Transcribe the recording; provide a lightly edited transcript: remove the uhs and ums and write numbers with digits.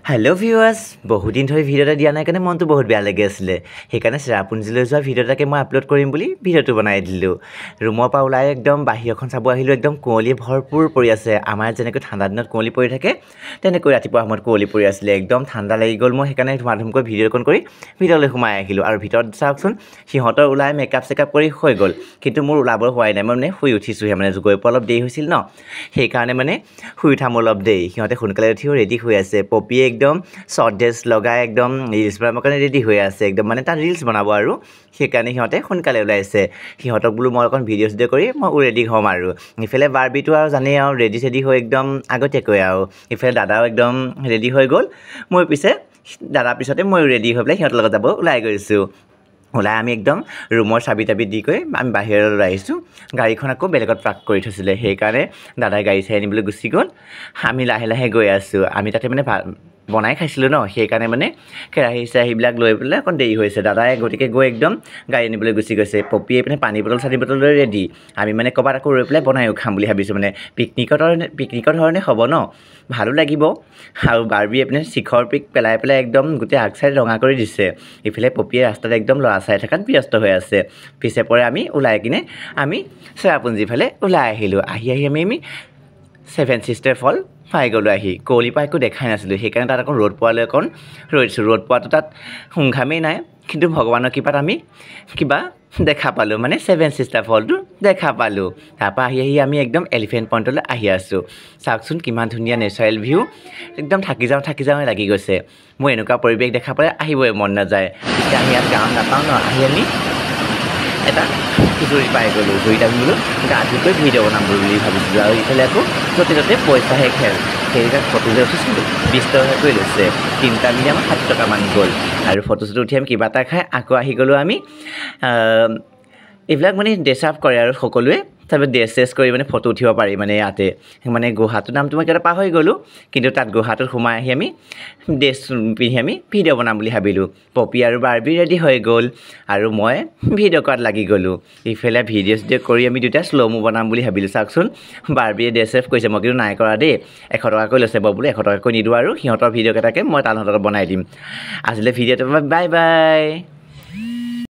hello' viewers বহুত দিন ধৰি ভিডিঅ' এটা দিয়া নাই কাৰণে মনটো বহুত বেয়া লাগি আছিলে সেইকাৰণে চেৰাপুঞ্জীলৈ যোৱা ভিডিঅ' এটাকে মই আপলোড কৰিম বুলি ভিডিঅ'টো বনাই দিলোঁ ৰুমৰ পৰা ওলাই একদম বাহিৰখন চাব আহিলোঁ একদম কুঁৱলী ভৰপূৰ পৰি আছে আমাৰ যেনেকৈ ঠাণ্ডা দিনত কুঁৱলী পৰি থাকে তেনেকৈ ৰাতিপুৱা সময়ত কুঁৱলী পৰি আছিলে একদম ঠাণ্ডা লাগি গ'ল মই সেইকাৰণে ধুমাধুমকৈ ভিডিঅ' কল কৰি ভিতৰলৈ সোমাই আহিলোঁ আৰু ভিতৰত চাওকচোন সিহঁতৰ ওলাই মেকআপ চেকআপ কৰি হৈ গ'ল কিন্তু মোৰ ওলাবৰ হোৱাই নাই মই মানে শুই উঠিছোঁহে মানে গৈ পোৱা অলপ দেৰি হৈছিল ন সেইকাৰণে মানে শুই উঠাম অলপ দেৰি সিহঁতে সোনকালে উঠিও ৰেডি হৈ আছে পপিয়ে একদম শ্বৰ্ট ড্ৰেছ লগাই একদম ৰিলছ বনাবৰ কাৰণে ৰেডি হৈ আছে একদম মানে তাত ৰিলছ বনাব আৰু সেইকাৰণে সিহঁতে সোনকালে ওলাইছে সিহঁতক বোলো মই অকণ ভিডিঅ' চিডিঅ' কৰি মই ৰেডি হ'ম আৰু ইফালে বাৰ্বিটো আৰু জানেই আৰু ৰেডি চেডি হৈ একদম আগতীয়াকৈ আৰু ইফালে দাদাও একদম ৰেডি হৈ গ'ল মই পিছে দাদাৰ পিছতে মই ৰেডি হৈ পেলাই সিহঁতৰ লগত যাব ওলাই গৈছোঁ ওলাই আমি একদম ৰুমৰ চাবি তাবি দি কৰি আমি বাহিৰলৈ ওলাই আহিছোঁ গাড়ীখন আকৌ বেলেগত পাৰ্ক কৰি থৈছিলে সেইকাৰণে দাদাই গাড়ী চাই আনিবলৈ গুচি গ'ল আমি লাহে লাহে গৈ আছোঁ আমি তাতে মানে বনাই খাইছিলোঁ ন সেইকাৰণে মানে কেৰাহী চেৰাহীবিলাক লৈ পেলাই অকণ দেৰি হৈছে দাদাই গতিকে গৈ একদম গাড়ী আনিবলৈ গুচি গৈছে পপিয়ে পিনে পানী বটল চানী বটল লৈ ৰেডি আমি মানে ক'ৰবাত আকৌ ৰৈ পেলাই বনায়ো খাম বুলি ভাবিছোঁ মানে পিকনিকৰ ধৰণে হ'ব ন ভালো লাগিব আৰু বাৰ্বিয়ে পিনে শিখৰ পিক পেলাই পেলাই একদম গোটেই আগ চাইড ৰঙা কৰি দিছে ইফালে পপিয়ে ৰাস্তাত একদম ল'ৰা চাই থকাত ব্যস্ত হৈ আছে পিছে পৰে আমি ওলাই কিনে আমি চেৰাপুঞ্জীৰ ফালে ওলাই আহিলোঁ আহি আমি ছেভেন ছিষ্টাৰ ফল পাই গ'লোঁ আহি কুঁৱলীৰ পৰা একো দেখাই নাছিলোঁ সেইকাৰণে তাত অকণ ৰ'দ পোৱালৈ অকণ ৰৈছোঁ ৰ'দ পোৱাটো তাত সংঘামেই নাই কিন্তু ভগৱানৰ কৃপাত আমি কিবা দেখা পালোঁ মানে ছেভেন ছিষ্টাৰ ফলটো দেখা পালোঁ তাৰপৰা আহি আমি একদম এলিফেণ্ট পইণ্টলৈ আহি আছোঁ চাওকচোন কিমান ধুনীয়া নেচাৰেল ভিউ একদম থাকি যাওঁ লাগি গৈছে মোৰ এনেকুৱা পৰিৱেশ দেখা পালে আহিবই মন নাযায় এতিয়া আমি ইয়াত গাঁৱত নাপাওঁ ন আহি আমি এটা জুৰি পাই গ'লোঁ জুৰিত আমি বোলো গা ধুই ভিডিঅ' বনাম বুলি ভাবিছিলোঁ আৰু ইফালে আকৌ য'তে ত'তে পইচাহে খেল সেইবিলাক ফটো যে উঠিছিলোঁ 20 টকাকৈ লৈছে তিনিটা মিলি আমাৰ 60 টকামান গ'ল আৰু ফটো চটো উঠি আমি কিবা এটা খাই আকৌ আহি গ'লোঁ আমি এইবিলাক মানে ড্ৰেছ আপ কৰে আৰু সকলোৱে তাৰপিছত ড্ৰেছ চেছ কৰি মানে ফটো উঠিব পাৰি মানে ইয়াতে মানে গুহাটোৰ নামটো মই কিবা পাহৰি গ'লোঁ কিন্তু তাত গুহাটোত সোমাই আহি আমি ড্ৰেছ পিন্ধি আমি ভিডিঅ' বনাম বুলি ভাবিলোঁ পপি আৰু বাৰ্বি ৰেডি হৈ গ'ল আৰু মই ভিডিঅ' কৰাত লাগি গ'লোঁ ইফালে ভিডিঅ' চিডিঅ' কৰি আমি দুটা শ্ল'মো বনাম বুলি ভাবিলোঁ চাওকচোন বাৰ্বিয়ে ড্ৰেছ চেছ কৰিছে মই কিন্তু নাই কৰা দেই 100 টকাকৈ লৈছে বোলো 100 টকাকৈ নিদিওঁ আৰু সিহঁতৰ ভিডিঅ' কেইটাকে মই তাহাঁতৰ লগত বনাই দিম আজিলৈ ভিডিঅ'টো বাই বাই